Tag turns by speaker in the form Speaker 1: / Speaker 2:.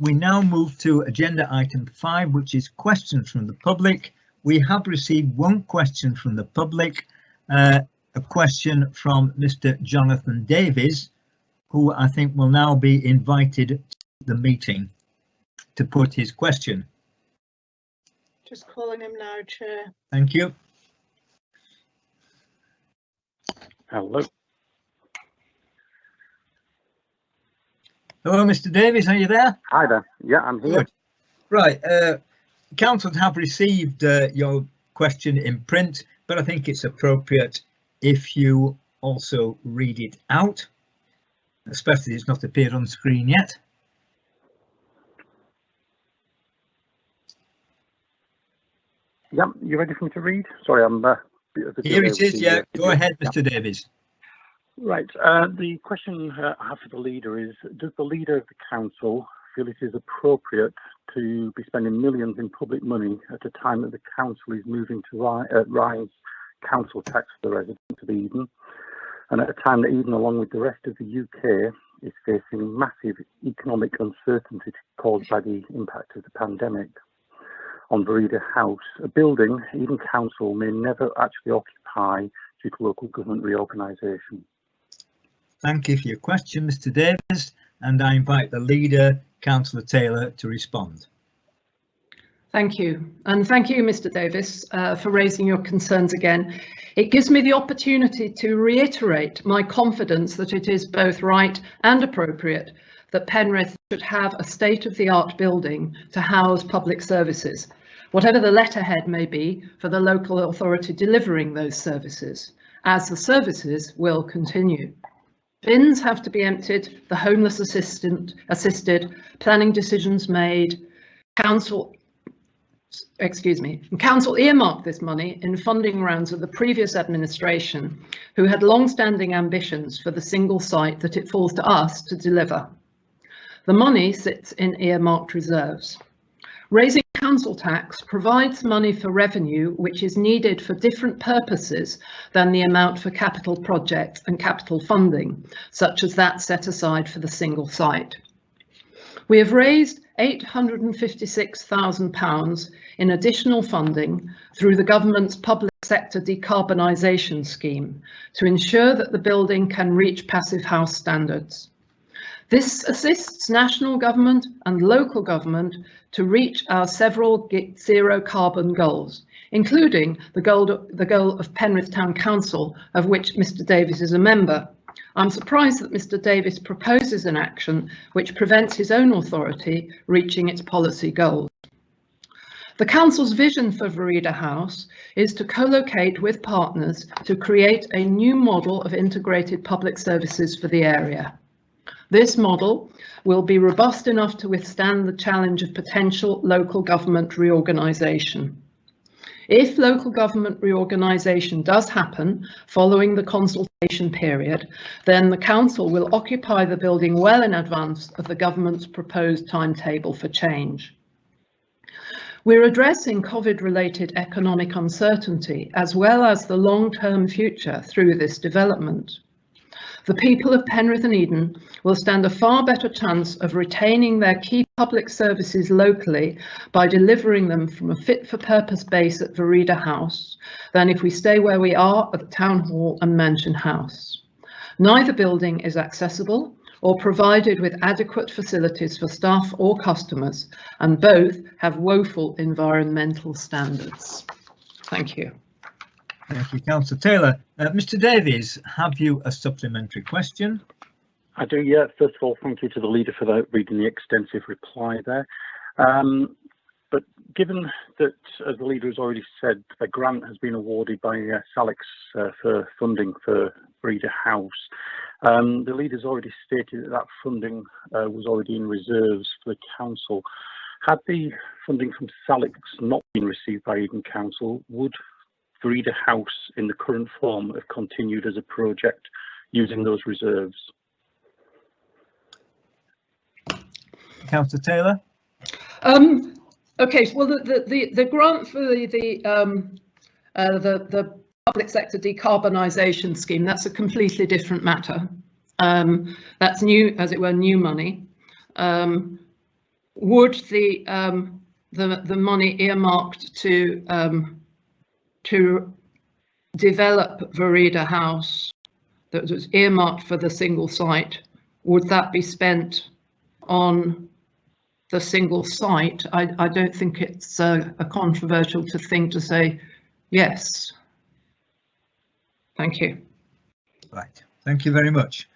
Speaker 1: we now move to agenda item 5, which is questions from the public. We have received one question from the public, a question from Mr. Jonathan Davies, who I think will now be invited to the meeting to put his question.
Speaker 2: Just calling him now, Chair.
Speaker 1: Thank you.
Speaker 3: Hello.
Speaker 1: Hello, Mr. Davies, are you there?
Speaker 3: Hi there. Yeah, I'm here.
Speaker 1: Good. Right. Council have received your question in print, but I think it's appropriate if you also read it out, especially it's not appeared on screen yet.
Speaker 3: Yeah, you ready for me to read? Sorry, I'm
Speaker 1: Here it is. Yeah, go ahead, Mr. Davies.
Speaker 3: Right. The question I have for the leader is, does the leader of the council feel it is appropriate to be spending millions in public money at a time that the council is moving to rise council tax for the residents of Eden, and at a time that Eden, along with the rest of the UK, is facing massive economic uncertainty caused by the impact of the pandemic on Voreda House, a building Eden Council may never actually occupy due to local government reorganisation?
Speaker 1: Thank you for your question, Mr. Davies, and I invite the leader, Councillor Taylor, to respond.
Speaker 4: Thank you, and thank you, Mr. Davies, for raising your concerns again. It gives me the opportunity to reiterate my confidence that it is both right and appropriate that Penrith should have a state-of-the-art building to house public services, whatever the letterhead may be for the local authority delivering those services, as the services will continue. Bins have to be emptied, the homeless assisted, planning decisions made. Council earmarked this money in funding rounds of the previous administration, who had long-standing ambitions for the single site that it falls to us to deliver. The money sits in earmarked reserves. Raising council tax provides money for revenue which is needed for different purposes than the amount for capital projects and capital funding, such as that set aside for the single site. We have raised £856,000 in additional funding through the government's public sector decarbonisation scheme to ensure that the building can reach Passive House standards. This assists national government and local government to reach our several zero carbon goals, including the goal of Penrith Town Council, of which Mr. Davies is a member. I'm surprised that Mr. Davies proposes an action which prevents his own authority reaching its policy goals. The Council's vision for Voreda House is to co-locate with partners to create a new model of integrated public services for the area. This model will be robust enough to withstand the challenge of potential local government reorganisation. If local government reorganisation does happen following the consultation period, then the Council will occupy the building well in advance of the government's proposed timetable for change. We're addressing COVID-related economic uncertainty as well as the long-term future through this development. The people of Penrith and Eden will stand a far better chance of retaining their key public services locally by delivering them from a fit-for-purpose base at Voreda House than if we stay where we are at the Town Hall and Mansion House. Neither building is accessible or provided with adequate facilities for staff or customers, and both have woeful environmental standards. Thank you.
Speaker 1: Thank you, Councillor Taylor. Mr. Davies, have you a supplementary question?
Speaker 3: I do, yeah. First of all, thank you to the leader for reading the extensive reply there. But given that, as the leader has already said, a grant has been awarded by Salix for funding for Voreda House, the leader's already stated that that funding was already in reserves for the council. Had the funding from Salix not been received by Eden Council, would Voreda House in the current form have continued as a project using those reserves?
Speaker 1: Councillor Taylor?
Speaker 4: Okay, well, the grant for the public sector decarbonisation scheme, that's a completely different matter. That's new, as it were, new money. would the money earmarked to develop Voreda House, that was earmarked for the single site, would that be spent on the single site? I don't think it's a controversial thing to say yes. Thank you.
Speaker 1: Right, thank you very much.